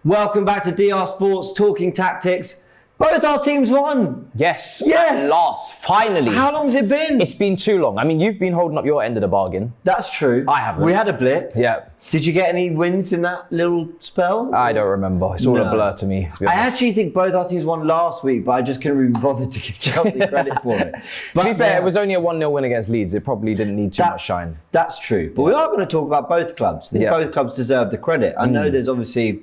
Welcome back to DR Sports Talking Tactics. Both our teams won. Yes. At last, finally. How long's it been? It's been too long. I mean, you've been holding up your end of the bargain. That's true. I haven't. We had a blip. Yeah. Did you get any wins in that little spell? I don't remember. It's all a blur to me, to be honest. I actually think both our teams won last week, but I just couldn't really be bothered to give Chelsea credit for it. But to be fair, it was only a 1-0 win against Leeds. It probably didn't need too much shine. That's true. But we are going to talk about both clubs. I think both clubs deserve the credit. I know there's obviously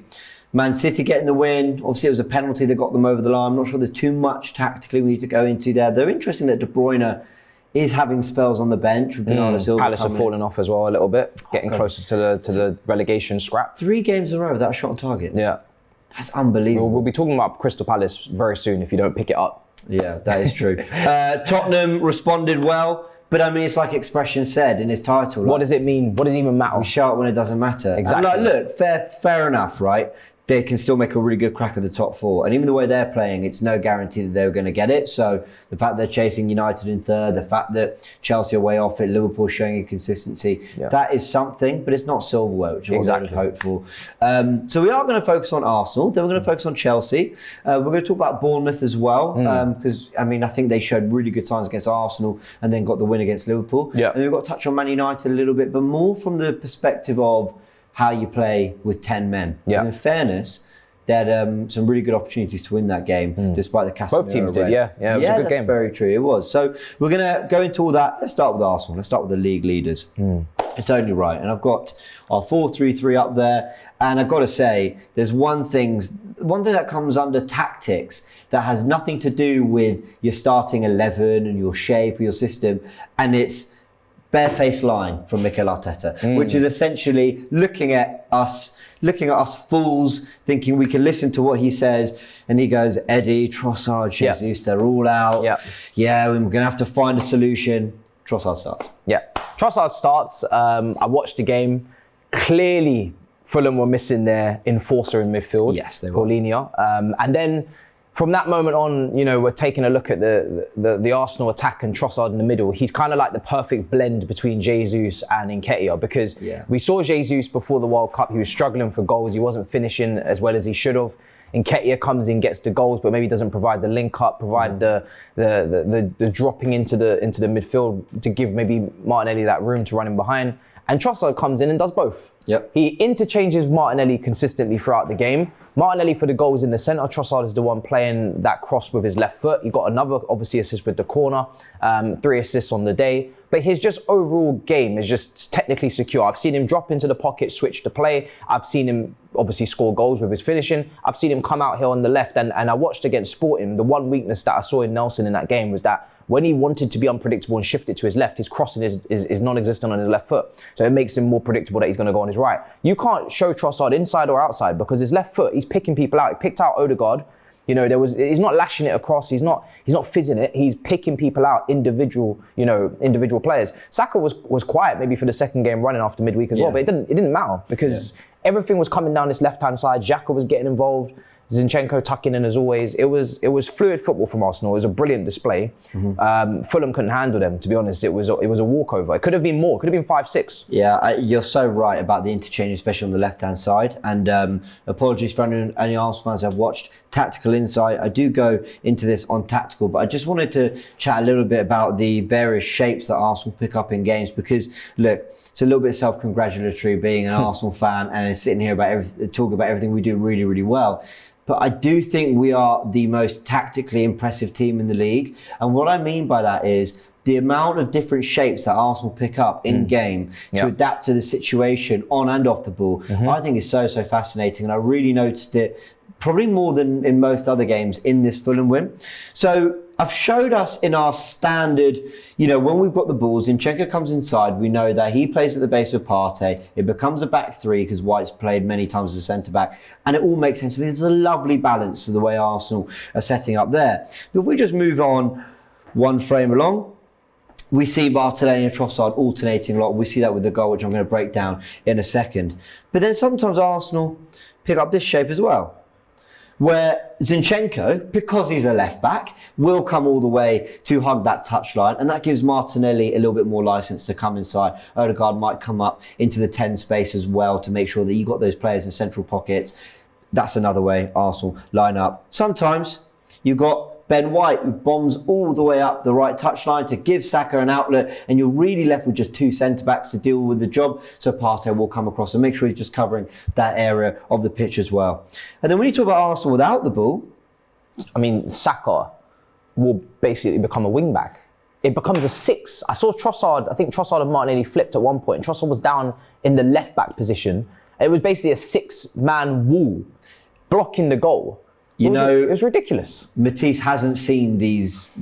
Man City getting the win. Obviously, it was a penalty that got them over the line. I'm not sure there's too much tactically we need to go into there. They're interesting that De Bruyne is having spells on the bench with Bernardo Silva. Palace have fallen off as well a little bit, getting closer to the relegation scrap. 3 games in a row without a shot on target. Yeah. That's unbelievable. We'll be talking about Crystal Palace very soon if you don't pick it up. Yeah, that is true. Tottenham responded well, but I mean, it's like Expression said in his title. What does it mean? What does it even matter? We shout when it doesn't matter. Exactly. And look, fair enough, right? They can still make a really good crack at the top 4. And even the way they're playing, it's no guarantee that they're going to get it. So the fact they're chasing United in 3rd, the fact that Chelsea are way off it, Liverpool showing inconsistency, that is something, but it's not silverware, which is what I would hope for. So we are going to focus on Arsenal, then we're going to focus on Chelsea. We're going to talk about Bournemouth as well, because I mean, I think they showed really good signs against Arsenal and then got the win against Liverpool. Yeah. And then we've got to touch on Man United a little bit, but more from the perspective of how you play with 10 men. Yeah. In fairness, they had some really good opportunities to win that game, despite the Casemiro. Both teams did, yeah. It was a good game. That's very true, it was. So we're going to go into all that. Let's start with Arsenal. Let's start with the league leaders. It's only right. And I've got our 4-3-3 up there. And I've got to say, there's one thing that comes under tactics that has nothing to do with your starting 11 and your shape or your system. And it's barefaced line from Mikel Arteta, which is essentially looking at us fools, thinking we can listen to what he says, and he goes, Eddie, Trossard, Jesus, they're all out. Yeah, we're going to have to find a solution. Trossard starts. Yeah, Trossard starts. I watched the game. Clearly, Fulham were missing their enforcer in midfield. Yes, they were. Paulinho. And then from that moment on, you know, we're taking a look at the Arsenal attack and Trossard in the middle. He's kind of like the perfect blend between Jesus and Nketiah, because we saw Jesus before the World Cup. He was struggling for goals. He wasn't finishing as well as he should have. Nketiah comes in, gets the goals, but maybe doesn't provide the link up, provide the dropping into the midfield to give maybe Martinelli that room to run in behind. And Trossard comes in and does both. He interchanges Martinelli consistently throughout the game. Martinelli for the goals in the centre. Trossard is the one playing that cross with his left foot. He got another, obviously, assist with the corner. 3 assists on the day. But his just overall game is just technically secure. I've seen him drop into the pocket, switch to play. I've seen him obviously score goals with his finishing. I've seen him come out here on the left. And I watched against Sporting. The one weakness that I saw in Nelson in that game was that when he wanted to be unpredictable and shift it to his left, his crossing is non-existent on his left foot. So it makes him more predictable that he's going to go on his right. You can't show Trossard inside or outside because his left foot, he's picking people out. He picked out Odegaard. You know, he's not lashing it across. He's not fizzing it. He's picking people out, individual players. Saka was quiet maybe for the second game running after midweek as well, but it didn't matter because everything was coming down this left-hand side. Xhaka was getting involved. Zinchenko tucking in as always. It was fluid football from Arsenal. It was a brilliant display. Fulham couldn't handle them, to be honest. It was a walkover. It could have been more. It could have been 5-6. Yeah, you're so right about the interchange, especially on the left-hand side. And apologies for any Arsenal fans I've watched Tactical Insight. I do go into this on tactical, but I just wanted to chat a little bit about the various shapes that Arsenal pick up in games because, look, it's a little bit self-congratulatory being an Arsenal fan and sitting here talking about everything we do really, really well. But I do think we are the most tactically impressive team in the league. And what I mean by that is the amount of different shapes that Arsenal pick up in game to adapt to the situation on and off the ball, I think is so fascinating. And I really noticed it probably more than in most other games in this Fulham win. So I've showed us in our standard, you know, when we've got the balls, Zinchenko comes inside, we know that he plays at the base of Partey. It becomes a back 3 because White's played many times as a centre-back. And it all makes sense. There's a lovely balance to the way Arsenal are setting up there. But if we just move on one frame along, we see Martinelli and Trossard alternating a lot. We see that with the goal, which I'm going to break down in a second. But then sometimes Arsenal pick up this shape as well, where Zinchenko, because he's a left back, will come all the way to hug that touchline, and that gives Martinelli a little bit more license to come inside. Odegaard might come up into the 10 space as well to make sure that you got those players in central pockets. That's another way Arsenal line up. Sometimes you've got Ben White, who bombs all the way up the right touchline to give Saka an outlet, and you're really left with just two centre-backs to deal with the job. So Partey will come across and make sure he's just covering that area of the pitch as well. And then when you talk about Arsenal without the ball, I mean, Saka will basically become a wing-back. It becomes a 6. I saw Trossard, I think Trossard and Martinelli flipped at one point. Trossard was down in the left-back position. It was basically a 6-man wall blocking the goal. It was ridiculous. Matisse hasn't seen this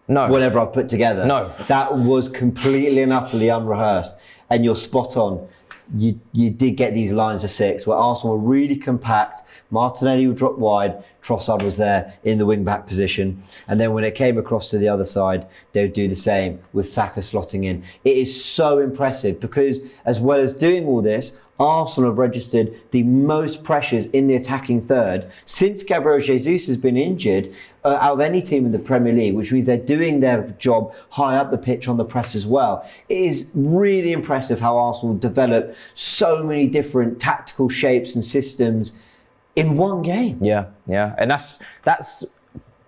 whatever I've put together. No. That was completely and utterly unrehearsed. And you're spot on. You did get these lines of 6 where Arsenal were really compact. Martinelli would drop wide. Trossard was there in the wing-back position. And then when it came across to the other side, they would do the same with Saka slotting in. It is so impressive because as well as doing all this, Arsenal have registered the most pressures in the attacking third since Gabriel Jesus has been injured out of any team in the Premier League, which means they're doing their job high up the pitch on the press as well. It is really impressive how Arsenal develop so many different tactical shapes and systems in one game. Yeah. And that's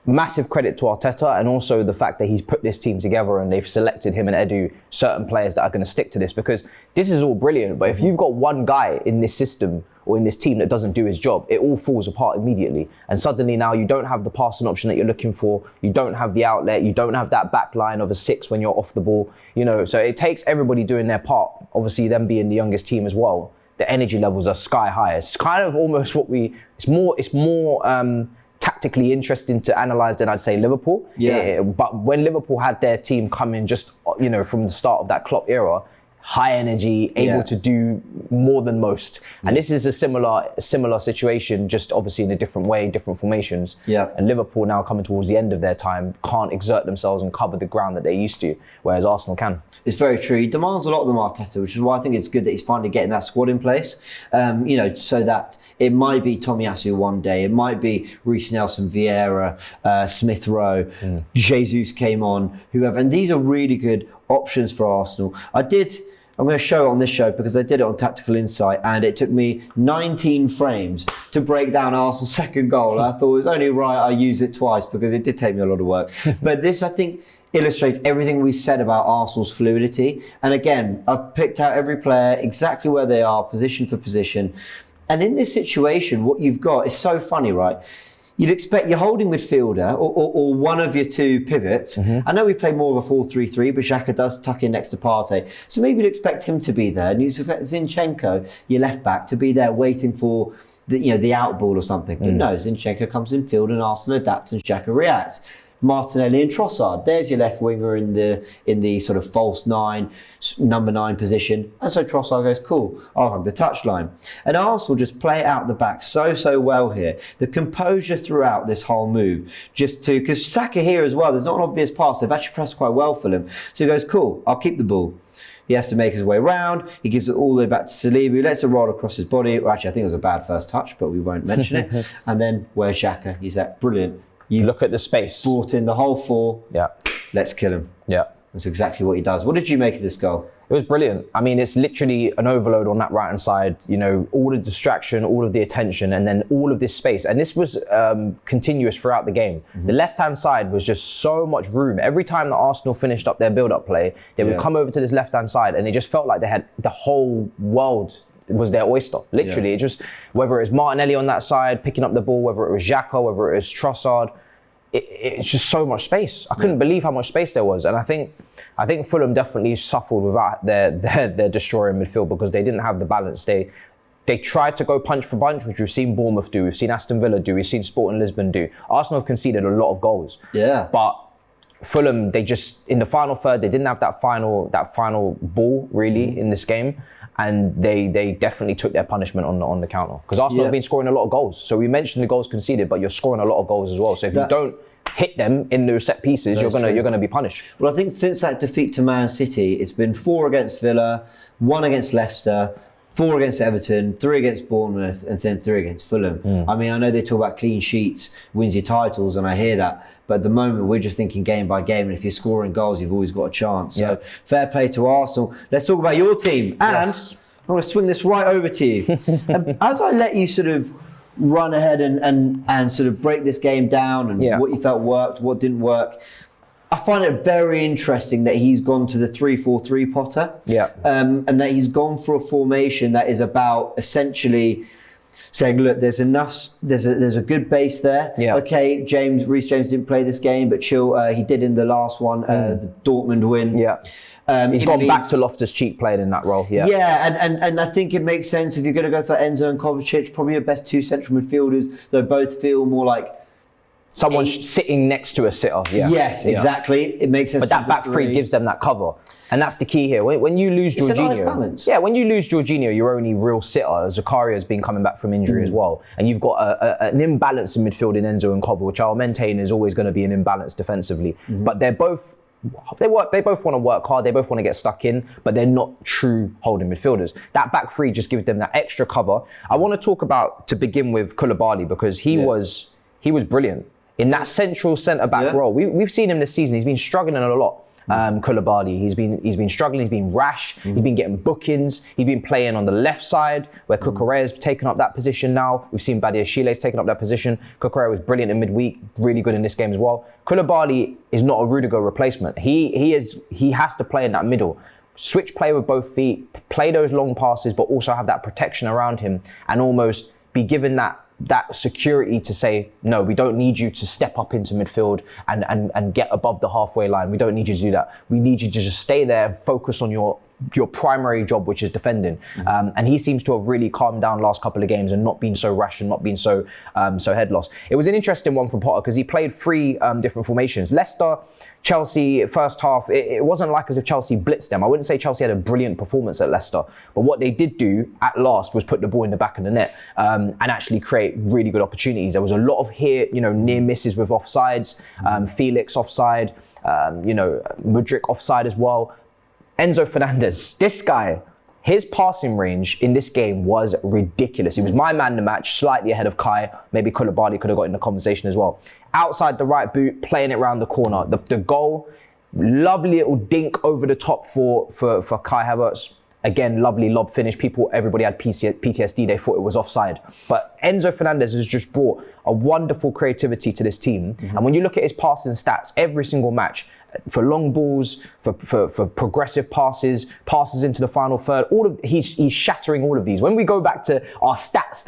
massive credit to Arteta, and also the fact that he's put this team together and they've selected him and Edu certain players that are going to stick to this, because this is all brilliant. But if you've got one guy in this system or in this team that doesn't do his job, it all falls apart immediately. And suddenly now you don't have the passing option that you're looking for. You don't have the outlet. You don't have that back line of a 6 when you're off the ball. So it takes everybody doing their part. Obviously, them being the youngest team as well. The energy levels are sky high. It's kind of almost it's more tactically interesting to analyse than I'd say Liverpool. But when Liverpool had their team come in just, from the start of that Klopp era, high energy, able to do more than most. And this is a similar situation, just obviously in a different way, different formations. And Liverpool now coming towards the end of their time can't exert themselves and cover the ground that they used to, whereas Arsenal can. It's very true. He demands a lot of them, Arteta, which is why I think it's good that he's finally getting that squad in place. So that it might be Tomiyasu one day, it might be Reece Nelson, Vieira, Smith Rowe, Jesus came on, whoever. And these are really good options for Arsenal. I'm going to show it on this show because I did it on Tactical Insight, and it took me 19 frames to break down Arsenal's second goal. I thought it was only right I use it twice because it did take me a lot of work. But this, I think, illustrates everything we said about Arsenal's fluidity. And again, I've picked out every player exactly where they are, position for position. And in this situation, what you've got is so funny, right? You'd expect your holding midfielder or one of your two pivots. I know we play more of a 4-3-3, but Xhaka does tuck in next to Partey. So maybe you'd expect him to be there. And you'd expect Zinchenko, your left back, to be there waiting for the out ball or something. But no, Zinchenko comes in field and Arsenal adapts and Xhaka reacts. Martinelli and Trossard. There's your left winger in the sort of false 9, number 9 position. And so Trossard goes, cool, I'll hug the touchline. And Arsenal just play it out the back so well here. The composure throughout this whole move, because Saka here as well, there's not an obvious pass. They've actually pressed quite well for him. So he goes, cool, I'll keep the ball. He has to make his way round. He gives it all the way back to Saliba. Lets it roll across his body. Well, actually, I think it was a bad first touch, but we won't mention it. And then where's Xhaka? He's that brilliant. You look at the space. Brought in the whole 4. Yeah. Let's kill him. Yeah. That's exactly what he does. What did you make of this goal? It was brilliant. I mean, it's literally an overload on that right-hand side. All the distraction, all of the attention, and then all of this space. And this was continuous throughout the game. The left-hand side was just so much room. Every time that Arsenal finished up their build-up play, they would come over to this left-hand side, and it just felt like they had the whole world was their oyster, literally. It just, whether it was Martinelli on that side, picking up the ball, whether it was Xhaka, whether it was Trossard, it's just so much space. I couldn't believe how much space there was. And I think Fulham definitely suffered without their destroyer in midfield because they didn't have the balance. They tried to go punch for punch, which we've seen Bournemouth do, we've seen Aston Villa do, we've seen Sporting Lisbon do. Arsenal have conceded a lot of goals. Yeah. But Fulham, they just, in the final third, they didn't have that final ball really in this game. And they definitely took their punishment on the counter. Because Arsenal have been scoring a lot of goals. So we mentioned the goals conceded, but you're scoring a lot of goals as well. So if you don't hit them in those set pieces, you're gonna be punished. Well, I think since that defeat to Man City, it's been 4 against Villa, 1 against Leicester, 4 against Everton, 3 against Bournemouth, and then 3 against Fulham. I mean, I know they talk about clean sheets, wins your titles, and I hear that. But at the moment, we're just thinking game by game. And if you're scoring goals, you've always got a chance. So fair play to Arsenal. Let's talk about your team. And I'm going to swing this right over to you. As I let you sort of run ahead and sort of break this game down and what you felt worked, what didn't work, I find it very interesting that he's gone to the 3-4-3 Potter. And that he's gone for a formation that is about essentially saying, look, there's a good base there. Okay, Reece James didn't play this game, but he did in the last one, the Dortmund win. He's gone back to Loftus-Cheek playing in that role. And I think it makes sense if you're going to go for Enzo and Kovacic, probably your best two central midfielders. They both feel more like someone sitting next to a sitter. Yes, exactly. It makes sense. But that back three gives them that cover. And that's the key here. When you lose Jorginho, it's a nice balance. When you lose Jorginho, your only real sitter, Zakaria, has been coming back from injury as well. And you've got an imbalance in midfield in Enzo and Kova, which I'll maintain is always going to be an imbalance defensively. But they both want to work hard. They both want to get stuck in, but they're not true holding midfielders. That back three just gives them that extra cover. I want to talk about, to begin with, Koulibaly, because he was brilliant in that central centre-back role. We've seen him this season. He's been struggling a lot. Koulibaly, he's been struggling. He's been rash. He's been getting bookings. He's been playing on the left side where Cucurella's taken up that position now. We've seen Badiashile's taken up that position. Cucurella was brilliant in midweek, really good in this game as well. Koulibaly is not a Rudiger replacement. He has to play in that middle. Switch play with both feet, play those long passes, but also have that protection around him and almost be given that security to say, no, we don't need you to step up into midfield and get above the halfway line. We don't need you to do that. We need you to just stay there and focus on your primary job, which is defending. And he seems to have really calmed down last couple of games and not been so rash and not been so head lost. It was an interesting one for Potter because he played three different formations. Leicester, Chelsea, first half, it wasn't like as if Chelsea blitzed them. I wouldn't say Chelsea had a brilliant performance at Leicester, but what they did do at last was put the ball in the back of the net and actually create really good opportunities. There was a lot of near misses with offsides, Felix offside, Mudryk offside as well. Enzo Fernandez, this guy, his passing range in this game was ridiculous. He was my man in the match, slightly ahead of Kai. Maybe Koulibaly could have got in the conversation as well. Outside the right boot, playing it around the corner. The goal, lovely little dink over the top for Kai Havertz. Again, lovely lob finish. Everybody had PTSD. They thought it was offside. But Enzo Fernandez has just brought a wonderful creativity to this team. And when you look at his passing stats, every single match, for long balls, for progressive passes into the final third, he's shattering all of these. When we go back to our stats,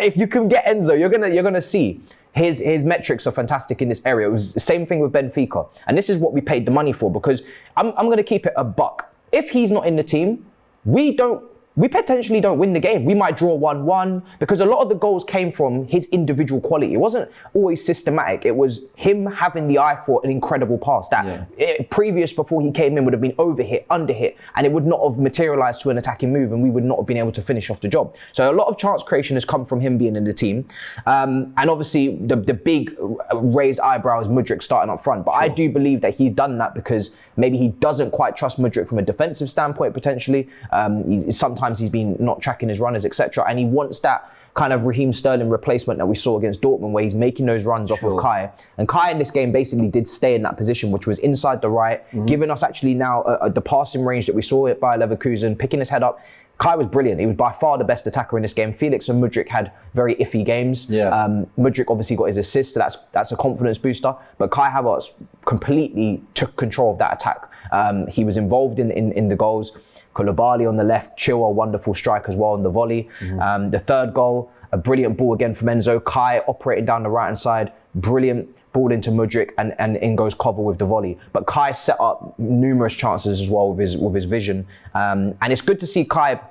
if you can get Enzo, you're gonna see his metrics are fantastic in this area. It was the same thing with Benfica, and this is what we paid the money for, because I'm gonna keep it a buck. If he's not in the team, we potentially don't win the game. We might draw 1-1 because a lot of the goals came from his individual quality. It wasn't always systematic. It was him having the eye for an incredible pass that previous, before he came in, would have been overhit, underhit, and it would not have materialized to an attacking move, and we would not have been able to finish off the job. So a lot of chance creation has come from him being in the team. And obviously the big raised eyebrows, Mudryk starting up front. But I do believe that he's done that because maybe he doesn't quite trust Mudryk from a defensive standpoint, potentially. Sometimes he's been not tracking his runners, etc. And he wants that kind of Raheem Sterling replacement that we saw against Dortmund, where he's making those runs off of Kai. And Kai in this game basically did stay in that position, which was inside the right, giving us actually now the passing range that we saw it by Leverkusen, picking his head up. Kai was brilliant. He was by far the best attacker in this game. Felix and Mudryk had very iffy games. Mudryk obviously got his assist, so that's a confidence booster. But Kai Havertz completely took control of that attack. He was involved in the goals. Koulibaly on the left, Chilwell, wonderful strike as well on the volley. The third goal, a brilliant ball again from Enzo. Kai operating down the right-hand side, brilliant ball into Mudryk, and in goes Kova with the volley. But Kai set up numerous chances as well with his vision. And it's good to see Kai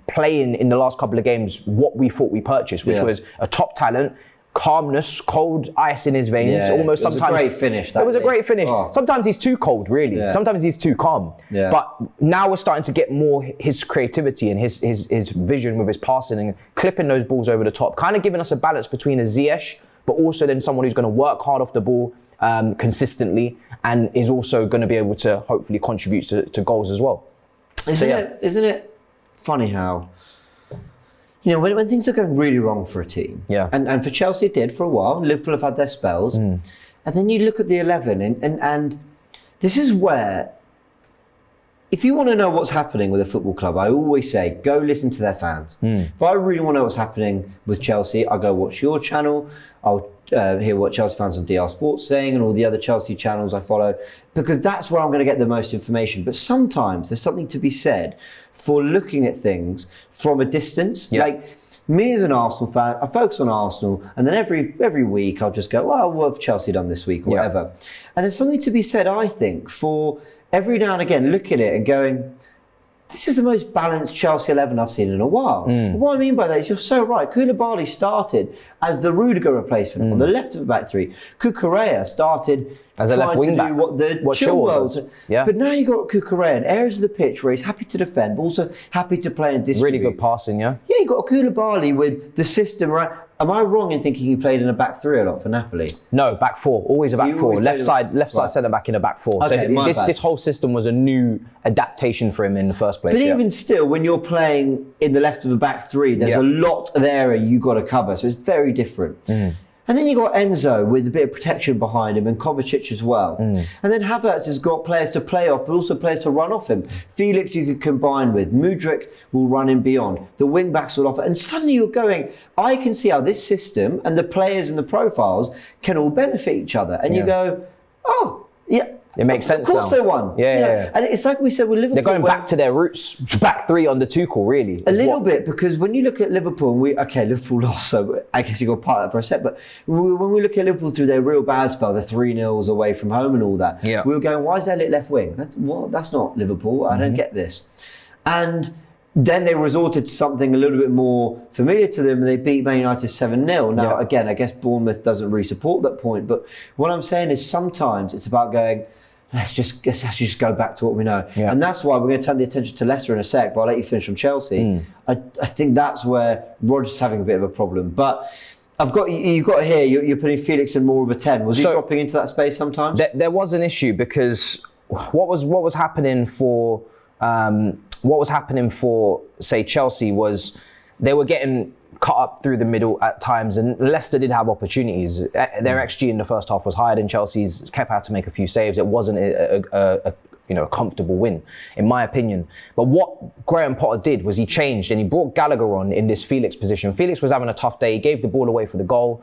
playing in the last couple of games what we thought we purchased, which was a top talent, calmness, cold ice in his veins. Almost sometimes. It was a great finish. It was a great finish. Sometimes he's too cold, really. Sometimes he's too calm. But now we're starting to get more his creativity and his vision with his passing and clipping those balls over the top, kind of giving us a balance between a Ziyech, but also then someone who's going to work hard off the ball consistently and is also going to be able to hopefully contribute to goals as well. Isn't it funny how, when things are going really wrong for a team, and for Chelsea it did for a while, Liverpool have had their spells, and then you look at the 11 and this is where if you want to know what's happening with a football club, I always say, go listen to their fans. If I really want to know what's happening with Chelsea, I'll go watch your channel. I'll hear what Chelsea fans on DR Sports saying and all the other Chelsea channels I follow, because that's where I'm going to get the most information. But sometimes there's something to be said for looking at things from a distance. Yeah. Like, me as an Arsenal fan, I focus on Arsenal, and then every week I'll just go, well, what have Chelsea done this week or whatever. And there's something to be said, I think, for every now and again looking at it and going, this is the most balanced Chelsea 11 I've seen in a while. What I mean by that is you're so right. Koulibaly started as the Rudiger replacement on the left of the back three. Cucurella started as a left wing back. What Chilwell does. Yeah. But now you've got Cucurella in areas of the pitch where he's happy to defend, but also happy to play and distribute. Really good passing, yeah. Yeah, you got Koulibaly with the system, right? Am I wrong in thinking he played in a back three a lot for Napoli? No, back four, always a back four. Left side centre back in a back four. Okay, so this whole system was a new adaptation for him in the first place. But even still, when you're playing in the left of the back three, there's a lot of area you got to cover. So it's very different. And then you got Enzo with a bit of protection behind him and Kovacic as well. And then Havertz has got players to play off, but also players to run off him. Felix you could combine with. Mudryk will run in beyond. The wing backs will offer. And suddenly you're going, I can see how this system and the players and the profiles can all benefit each other. And you go, oh, yeah. It makes sense now. Of course they won. Yeah. And it's like we said with Liverpool. They're going back to their roots, back three under Tuchel, really. A little bit, because when you look at Liverpool, Liverpool lost, so I guess you got part of that for a sec, but when we look at Liverpool through their real bad spell, the 3-0s away from home and all that, we were going, why is that left wing? That's not Liverpool. I don't get this. And then they resorted to something a little bit more familiar to them, and they beat Man United 7-0. Now, again, I guess Bournemouth doesn't really support that point, but what I'm saying is sometimes it's about going, let's just go back to what we know. And that's why we're going to turn the attention to Leicester in a sec, but I'll let you finish on Chelsea. I think that's where Rodgers is having a bit of a problem. But you've got to hear, you're putting Felix in more of a 10. Was he dropping into that space sometimes? There was an issue because what was happening for say Chelsea was they were getting cut up through the middle at times, and Leicester did have opportunities. Their XG in the first half was higher than Chelsea's. Kepa had to make a few saves. It wasn't a comfortable win, in my opinion. But what Graham Potter did was he changed and he brought Gallagher on in this Felix position. Felix was having a tough day. He gave the ball away for the goal.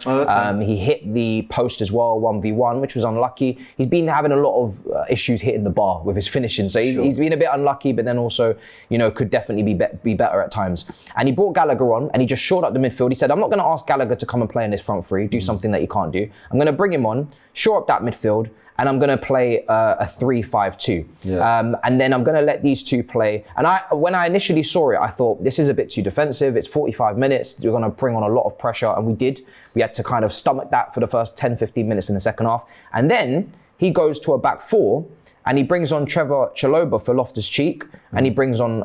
He hit the post as well, 1v1, which was unlucky. He's been having a lot of issues hitting the bar with his finishing. So he's been a bit unlucky, but then also, could definitely be better at times. And he brought Gallagher on and he just shored up the midfield. He said, I'm not going to ask Gallagher to come and play in this front three, do something that he can't do. I'm going to bring him on, shore up that midfield, and I'm going to play a 3-5-2. And then I'm going to let these two play. And when I initially saw it, I thought, this is a bit too defensive. It's 45 minutes. You're going to bring on a lot of pressure. And we did. We had to kind of stomach that for the first 10, 15 minutes in the second half. And then he goes to a back four and he brings on Trevor Chalobah for Loftus-Cheek. And he brings on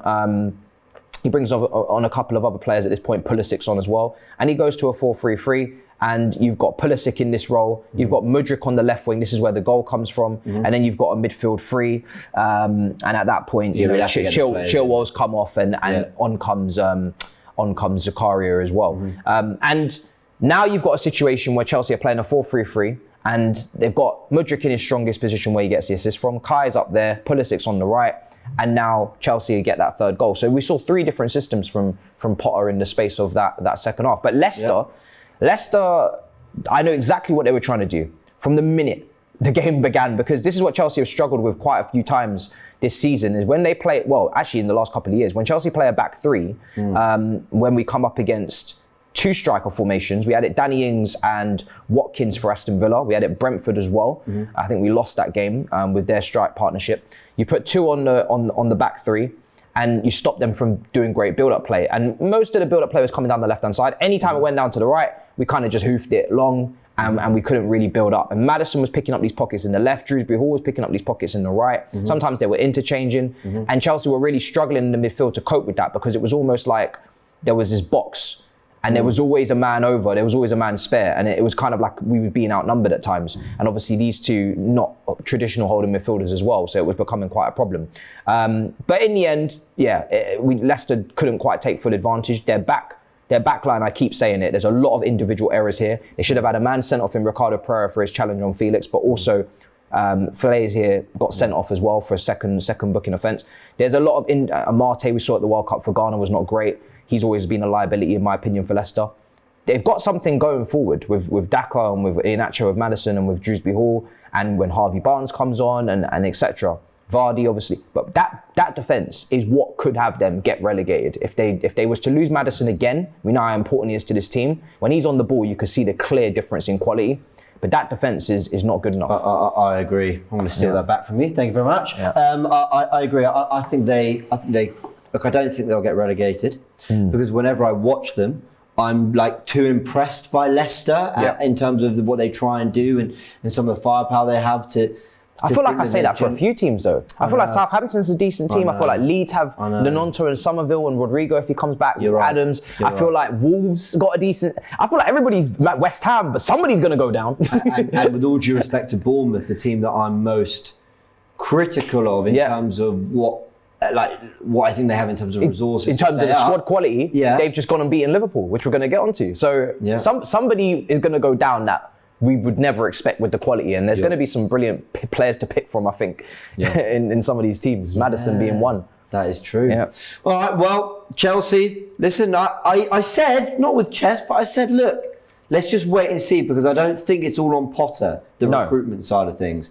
a couple of other players at this point, Pulisic's on as well. And he goes to a 4-3-3. And you've got Pulisic in this role. You've got Mudryk on the left wing. This is where the goal comes from. And then you've got a midfield three. And at that point, Chilwell's come off, and on comes Zakaria as well. And now you've got a situation where Chelsea are playing a 4-3-3, and they've got Mudryk in his strongest position where he gets the assist from. Kai's up there. Pulisic's on the right. And now Chelsea get that third goal. So we saw three different systems from Potter in the space of that second half. But Leicester, I know exactly what they were trying to do from the minute the game began, because this is what Chelsea have struggled with quite a few times this season, is when they play, well, actually in the last couple of years, when Chelsea play a back three, when we come up against two striker formations, we had it Danny Ings and Watkins for Aston Villa. We had it Brentford as well. I think we lost that game with their strike partnership. You put two on the back three, and you stop them from doing great build-up play. And most of the build-up play was coming down the left-hand side. Anytime it went down to the right, we kind of just hoofed it long, and we couldn't really build up. And Maddison was picking up these pockets in the left. Dewsbury Hall was picking up these pockets in the right. Sometimes they were interchanging. And Chelsea were really struggling in the midfield to cope with that, because it was almost like there was this box and there was always a man over, there was always a man spare, and it was kind of like we were being outnumbered at times. And obviously these two, not traditional holding midfielders as well, so it was becoming quite a problem. But in the end, Leicester couldn't quite take full advantage. Their back line, I keep saying it, there's a lot of individual errors here. They should have had a man sent off in Ricardo Pereira for his challenge on Felix, but also Falaise here got sent off as well for a second booking offence. There's a lot of Amate we saw at the World Cup for Ghana was not great. He's always been a liability in my opinion for Leicester. They've got something going forward with Daka and with Iheanacho, with Maddison and with Dewsbury Hall, and when Harvey Barnes comes on and etc. Vardy obviously, but that defence is what could have them get relegated. If they was to lose Maddison again, we know how important he is to this team. When he's on the ball, you could see the clear difference in quality. But that defence is not good enough. I agree. I'm going to steal that back from you. Thank you very much. Yeah. I agree. I think they. Look, I don't think they'll get relegated because whenever I watch them, I'm like too impressed by Leicester in terms of what they try and do and some of the firepower they have to. I feel like I say that for a few teams though. I feel like Southampton's a decent team. I feel like Leeds have Nononto and Somerville and Rodrigo if he comes back. You're right. Adams. I feel like Wolves got a decent. I feel like everybody's like West Ham, but somebody's going to go down. and with all due respect to Bournemouth, the team that I'm most critical of in terms of what I think they have in terms of resources. In terms of the squad quality, they've just gone and beaten Liverpool, which we're going to get onto. So somebody is going to go down that we would never expect with the quality, and there's going to be some brilliant players to pick from, I think, in some of these teams, Maddison being one. That is true. Yeah. All right, well, Chelsea, listen, I said, not with chess, but I said, look, let's just wait and see, because I don't think it's all on Potter, the recruitment side of things.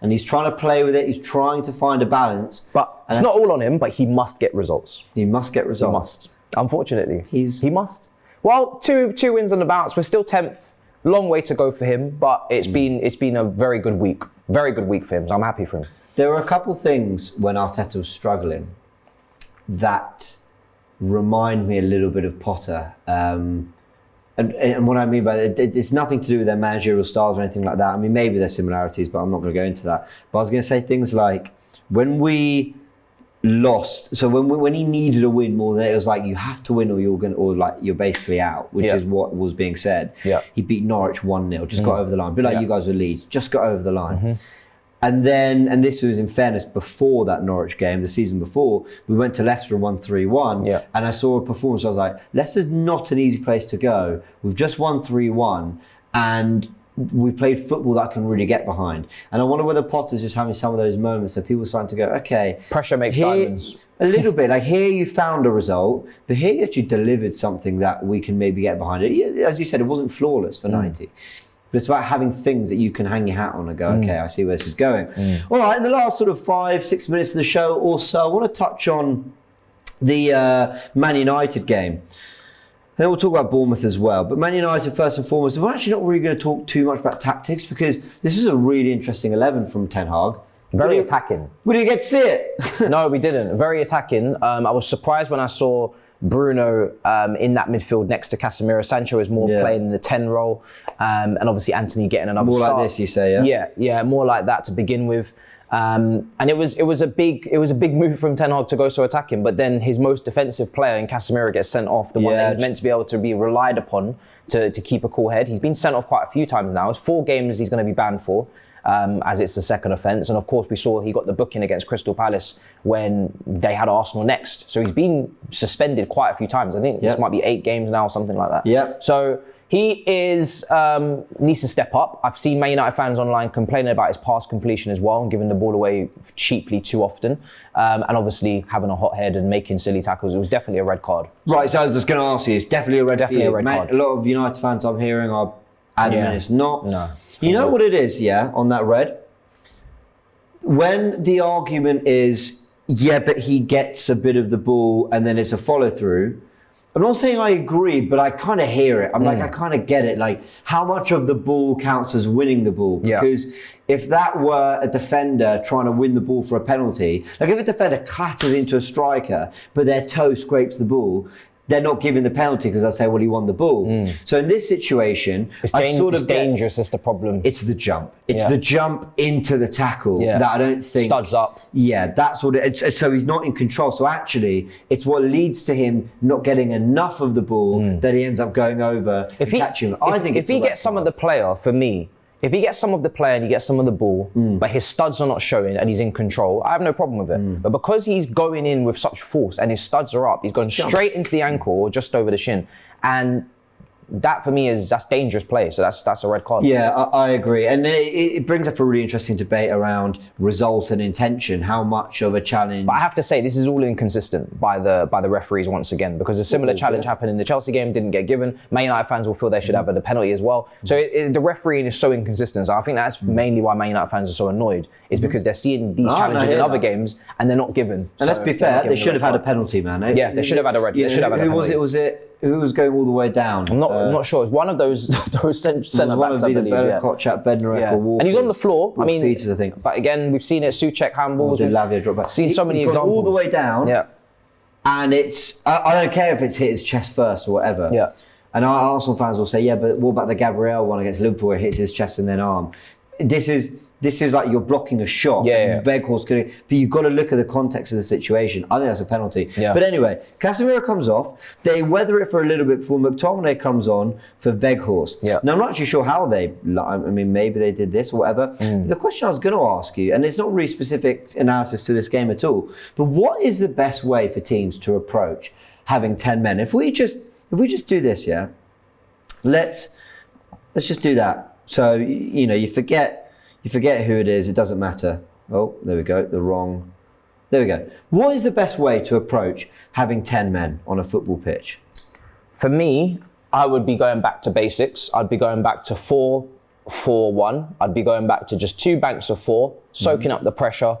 And he's trying to play with it, he's trying to find a balance. But it's not all on him, but he must get results. He must get results. He must. Unfortunately. He must. Well, two wins on the bounce, we're still 10th. Long way to go for him, but it's been a very good week for him. So I'm happy for him. There were a couple things when Arteta was struggling that remind me a little bit of Potter. And what I mean by it, it's nothing to do with their managerial styles or anything like that. I mean, maybe there's similarities, but I'm not going to go into that. But I was going to say things like when we lost, so when he needed a win more than it was like you have to win or you're basically out, which is what was being said. He beat Norwich 1-0, just got over the line. A bit like you guys with Leeds, just got over the line. And then, and this was in fairness before that Norwich game, the season before, we went to Leicester and won 3-1. And I saw a performance, I was like, Leicester's not an easy place to go. We've just won 3-1 and we played football that I can really get behind. And I wonder whether Potter's just having some of those moments where people are starting to go, okay. Pressure makes diamonds. A little bit, like here you found a result, but here you actually delivered something that we can maybe get behind it. As you said, it wasn't flawless for 90. But it's about having things that you can hang your hat on and go, okay, I see where this is going. All right, in the last sort of 5-6 minutes of the show or so, I want to touch on the Man United game. Then we'll talk about Bournemouth as well. But Man United, first and foremost, we're actually not really going to talk too much about tactics because this is a really interesting 11 from Ten Hag. Very attacking. We didn't get to see it. No, we didn't. Very attacking. I was surprised when I saw Bruno in that midfield next to Casemiro. Sancho is more playing in the 10 role. And obviously Anthony getting another start. More like this, you say, Yeah, more like that to begin with. And it was a big move from Ten Hag to go so attacking, but then his most defensive player in Casemiro gets sent off, the one that he's meant to be able to be relied upon to keep a cool head. He's been sent off quite a few times now. It's 4 games he's going to be banned for, as it's the second offence. And of course we saw he got the booking against Crystal Palace when they had Arsenal next. So he's been suspended quite a few times. I think this might be 8 games now or something like that. So he needs to step up. I've seen Man United fans online complaining about his pass completion as well and giving the ball away cheaply too often. And obviously having a hot head and making silly tackles. It was definitely a red card. Right, so I was just going to ask you, it's definitely a red card. A lot of United fans I'm hearing are adamant it's not. No. You know what it is, on that red? When the argument is, but he gets a bit of the ball and then it's a follow through, I'm not saying I agree, but I kind of hear it. I'm like, I kind of get it. Like, how much of the ball counts as winning the ball? Because if that were a defender trying to win the ball for a penalty, like if a defender clatters into a striker, but their toe scrapes the ball, they're not giving the penalty because they'll say, well, he won the ball. So in this situation, it's dangerous. It's the problem. It's the jump. It's the jump into the tackle that I don't think... Studs up. Yeah, that's what it is. So he's not in control. So actually, it's what leads to him not getting enough of the ball that he ends up going over and catching him. If he gets some of the player, for me, if he gets some of the player and he gets some of the ball, but his studs are not showing and he's in control, I have no problem with it. But because he's going in with such force and his studs are up, he's going straight into the ankle or just over the shin. And that for me that's dangerous play. So that's a red card. Yeah, I agree. And it brings up a really interesting debate around result and intention. How much of a challenge? But I have to say, this is all inconsistent by the referees once again, because a similar challenge happened in the Chelsea game, didn't get given. Man United fans will feel they should have the penalty as well. So the refereeing is so inconsistent. So I think that's mainly why Man United fans are so annoyed, is because they're seeing these challenges in other games and they're not given. And let's be fair, they should have had a penalty, man. They should have had a red. They should have had a penalty. Who was it? Who was going all the way down? I'm not sure. It's one of those centre backs, I believe. Bednarek or Walker. And he's on the floor. I mean, Peters, I think. But again, we've seen it. Souček handballs. Did Lavia drop back? Seen so many examples. Gone all the way down. Yeah. And I don't care if it's hit his chest first or whatever. Yeah. And our Arsenal fans will say, yeah, but what about the Gabriel one against Liverpool where it hits his chest and then arm? This is like you're blocking a shot. Yeah. Weghorst could, but you've got to look at the context of the situation. I think that's a penalty. Yeah. But anyway, Casemiro comes off. They weather it for a little bit before McTominay comes on for Weghorst. Yeah. Now I'm not actually sure how I mean, maybe they did this or whatever. The question I was going to ask you, and it's not really specific analysis to this game at all, but what is the best way for teams to approach having 10 men? If we just do this, yeah, let's just do that. So you forget who it is. It doesn't matter. Oh, there we go. There we go. What is the best way to approach having 10 men on a football pitch? For me, I would be going back to basics. I'd be going back to 4-4-1. I'd be going back to just 2 banks of 4, soaking up the pressure.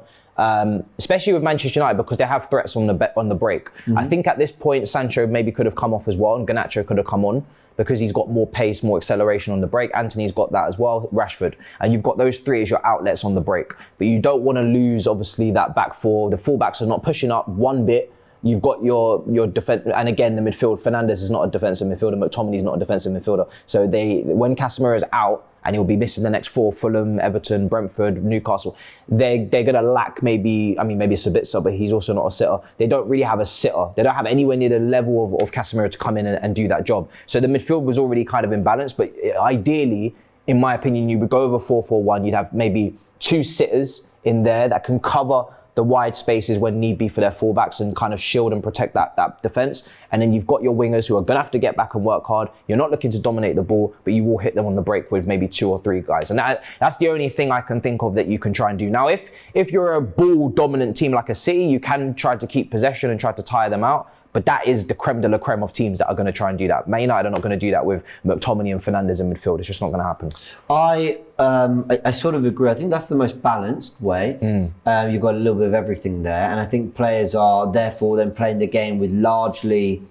Especially with Manchester United, because they have threats on the break. I think at this point Sancho maybe could have come off as well, and Garnacho could have come on because he's got more pace, more acceleration on the break. Anthony's got that as well, Rashford, and you've got those 3 as your outlets on the break. But you don't want to lose obviously that back 4. The fullbacks are not pushing up one bit. You've got your defense, and again the midfield. Fernandes is not a defensive midfielder. McTominay's not a defensive midfielder. So when Casemiro is out, and he'll be missing the next 4, Fulham, Everton, Brentford, Newcastle, they're going to lack maybe Sabitzer, but he's also not a sitter. They don't really have a sitter. They don't have anywhere near the level of Casemiro to come in and do that job. So the midfield was already kind of imbalanced, but ideally, in my opinion, you would go over 4-4-1. You'd have maybe 2 sitters in there that can cover the wide spaces when need be for their fullbacks and kind of shield and protect that defence. And then you've got your wingers who are going to have to get back and work hard. You're not looking to dominate the ball, but you will hit them on the break with maybe 2 or 3 guys. And that's the only thing I can think of that you can try and do. Now, if you're a ball dominant team like a City, you can try to keep possession and try to tire them out. But that is the creme de la creme of teams that are going to try and do that. Man United are not going to do that with McTominay and Fernandes in midfield. It's just not going to happen. I sort of agree. I think that's the most balanced way. You've got a little bit of everything there. And I think players are therefore then playing the game with largely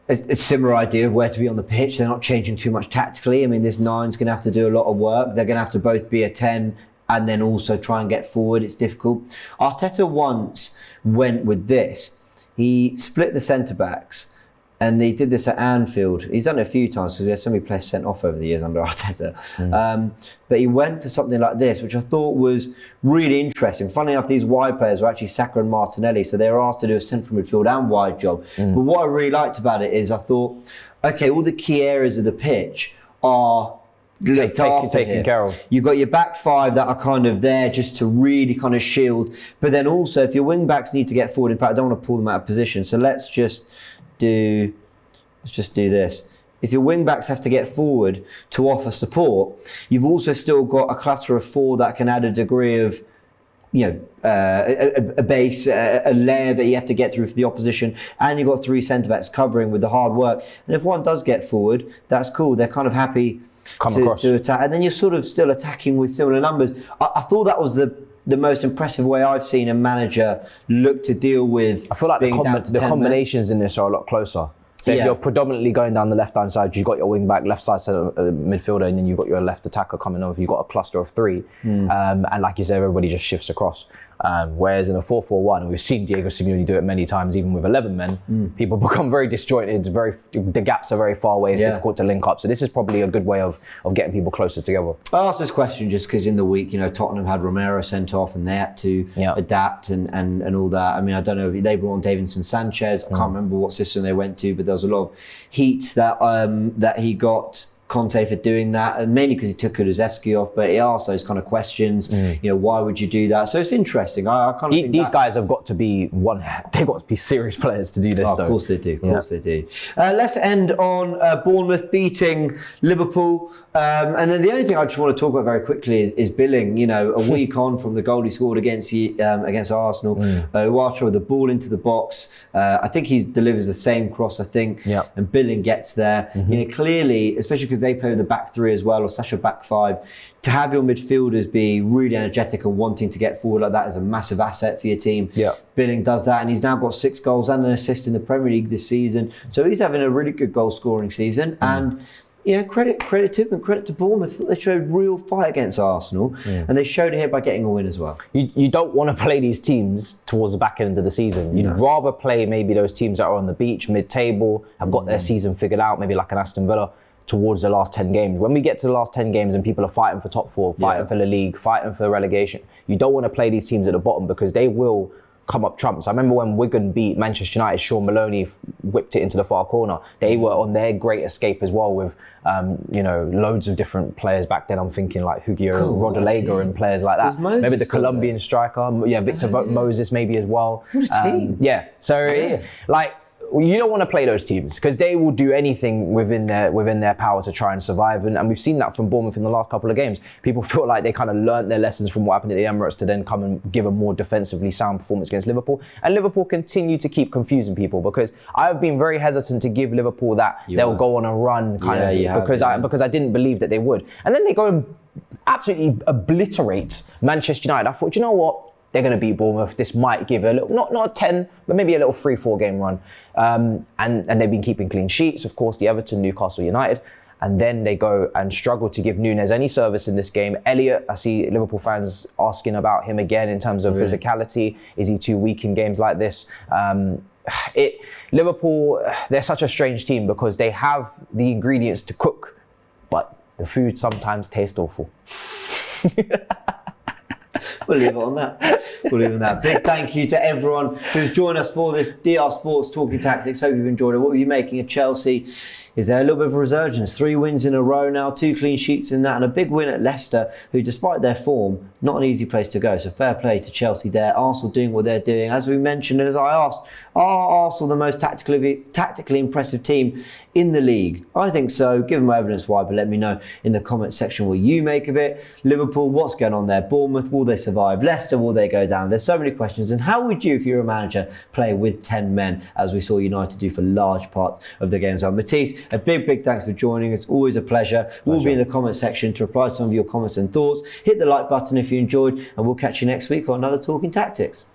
a similar idea of where to be on the pitch. They're not changing too much tactically. I mean, this 9's going to have to do a lot of work. They're going to have to both be a 10 and then also try and get forward. It's difficult. Arteta once went with this. He split the centre-backs, and they did this at Anfield. He's done it a few times because we had so many players sent off over the years under Arteta. But he went for something like this, which I thought was really interesting. Funnily enough, these wide players were actually Saka and Martinelli, so they were asked to do a central midfield and wide job. But what I really liked about it is I thought, okay, all the key areas of the pitch are taken care of. You've got your back 5 that are kind of there just to really kind of shield. But then also, if your wing backs need to get forward, in fact, I don't want to pull them out of position. So let's just do this. If your wing backs have to get forward to offer support, you've also still got a cluster of 4 that can add a degree of, a base, a layer that you have to get through for the opposition, and you've got 3 centre backs covering with the hard work. And if one does get forward, that's cool. They're kind of happy to attack, and then you're sort of still attacking with similar numbers. I thought that was the most impressive way I've seen a manager look to deal with. I feel like the combinations in this are a lot closer. So if you're predominantly going down the left-hand side, you've got your wing-back, left side midfielder, and then you've got your left attacker coming over. You've got a cluster of 3. And like you said, everybody just shifts across. Whereas in a 4-4-1, we've seen Diego Simeone do it many times, even with 11 men, people become very disjointed, the gaps are very far away, it's difficult to link up. So this is probably a good way of getting people closer together. I asked this question just because in the week, Tottenham had Romero sent off and they had to adapt and all that. I mean, I don't know, they brought on Davinson Sanchez, I can't remember what system they went to, but there was a lot of heat that he got Conte for doing that, and mainly because he took Kulusevski off, but he asked those kind of questions. Why would you do that? So it's interesting. I kind of think these guys have got to be they've got to be serious players to do this. Of course they do. Of course they do. Let's end on Bournemouth beating Liverpool, and then the only thing I just want to talk about very quickly is Billing. A week on from the goal he scored against Arsenal, Uwacha with the ball into the box. I think he delivers the same cross. I think, and Billing gets there. Clearly, especially because they play with the back three as well, or such a back five, to have your midfielders be really energetic and wanting to get forward like that is a massive asset for your team. Billing does that, and he's now got 6 goals and an assist in the Premier League this season. So he's having a really good goal scoring season. And credit to him and credit to Bournemouth. They showed real fight against Arsenal, and they showed it here by getting a win as well. You don't want to play these teams towards the back end of the season. You'd rather play maybe those teams that are on the beach, mid-table, have got their season figured out, maybe like an Aston Villa, towards the last 10 games. When we get to the last 10 games and people are fighting for top 4, fighting for the league, fighting for relegation, you don't want to play these teams at the bottom because they will come up trumps. I remember when Wigan beat Manchester United, Sean Maloney whipped it into the far corner. They were on their great escape as well with, loads of different players back then. I'm thinking like Hugo Rodallega and players like that. Maybe the Colombian striker, Victor Moses maybe as well. What a team. You don't want to play those teams because they will do anything within their power to try and survive. And we've seen that from Bournemouth in the last couple of games. People feel like they kind of learnt their lessons from what happened at the Emirates to then come and give a more defensively sound performance against Liverpool. And Liverpool continue to keep confusing people because I've been very hesitant to give Liverpool that they'll go on a run because I didn't believe that they would. And then they go and absolutely obliterate Manchester United. I thought, you know what? They're going to beat Bournemouth. This might give a little, not a 10, but maybe a little 3-4 game run. And they've been keeping clean sheets, of course, the Everton, Newcastle United. And then they go and struggle to give Núñez any service in this game. Elliott, I see Liverpool fans asking about him again in terms of physicality. Is he too weak in games like this? Liverpool, they're such a strange team because they have the ingredients to cook, but the food sometimes tastes awful. We'll leave it on that. Big thank you to everyone who's joined us for this DR Sports Talking Tactics. Hope you've enjoyed it. What were you making of Chelsea? Is there a little bit of a resurgence? 3 wins in a row now, 2 clean sheets in that, and a big win at Leicester, who, despite their form, not an easy place to go. So fair play to Chelsea there. Arsenal doing what they're doing. As we mentioned, and as I asked, are Arsenal the most tactically impressive team in the league? I think so. Give them evidence why, but let me know in the comment section what you make of it. Liverpool, what's going on there? Bournemouth, will they survive? Leicester, will they go down? There's so many questions. And how would you, if you're a manager, play with 10 men, as we saw United do for large parts of the games? So Matisse, a big thanks for joining. It's always a pleasure. We'll be in the comment section to reply to some of your comments and thoughts. Hit the like button if you enjoyed, and we'll catch you next week on another Talking Tactics.